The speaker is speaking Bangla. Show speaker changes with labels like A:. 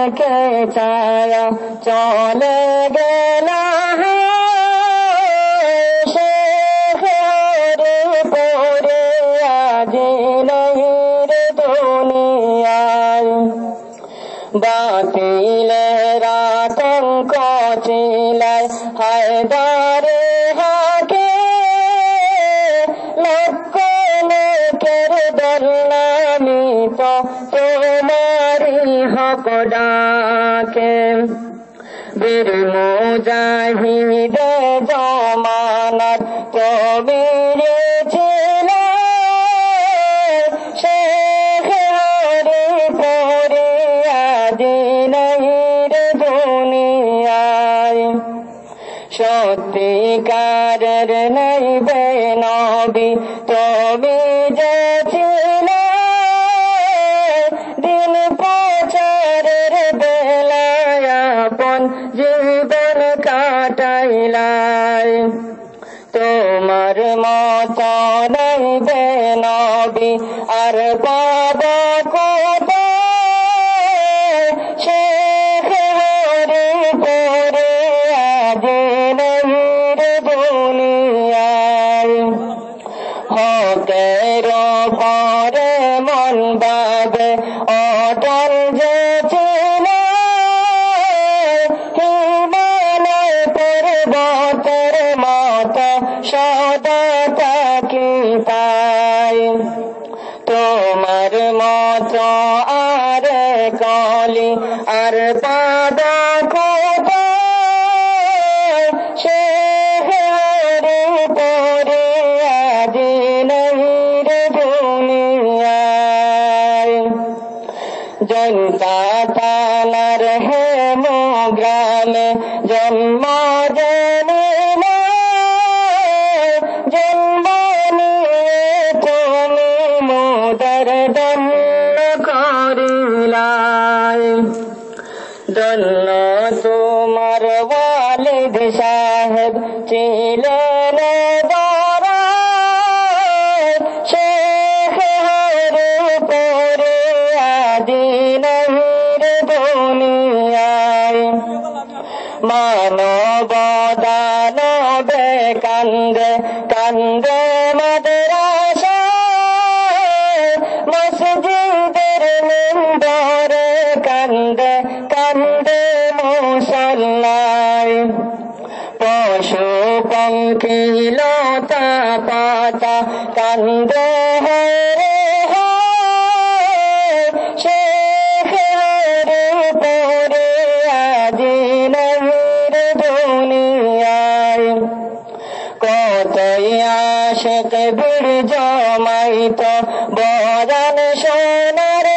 A: রেখে ছায়া চলে গেল শেখ হরিপুরে আজ নেই রে দুনিয়ায়। বাতিলের আতঙ্ক চিলায় হায়দারে হাকে লক্ষ লোকের দল্লামি তো তোমারি হক ডাকে। বীর মুজাহিদ জমানার কবির ছিল শেখ হরিপুরে আজ নেই রে দুনিয়ায়। সত্যিকারের নইবে নবী তুমি যে ছিলে দিন প্রচারের বেলায় আপন জীবন কাটাইলাই। তোমার মত নইবে নবী আর পাব কোথায় শেখ হরিপুরে আজ নেই রে দুনিয়ায়। হকের পরে মন বাবে অটল যে ছিল হিমালয় পর্বতের মত সদা তাকি পাই। তোমার মত আর কলি আর পাদ কোথায় শেখ হরিপুরে আজ নেই রে দুনিয়ায়। জনতা তালার হেম গ্রামে জন্ম জনিল জন্ম নিয়ে তুমি মোদের দণ্ড করিলাই। দণ্ড তোমার ওয়ালিদ সাহেব ছিলেন দরায় শেখ হরিপুরে আজ নেই রে দুনিয়ায়। মানব দানবে কান্দে কান্দে মাদ্রাসায় মসজিদের মিম্বরে কান্দে কান্দে মুসল্লায়। পশু পঙ্খী লতা পাতা কান্দে হরে শেখ হরিপুরে আজ নেই রে দুনিয়ায়। কতই আশিক বীর জমাইত বয়ান সোনার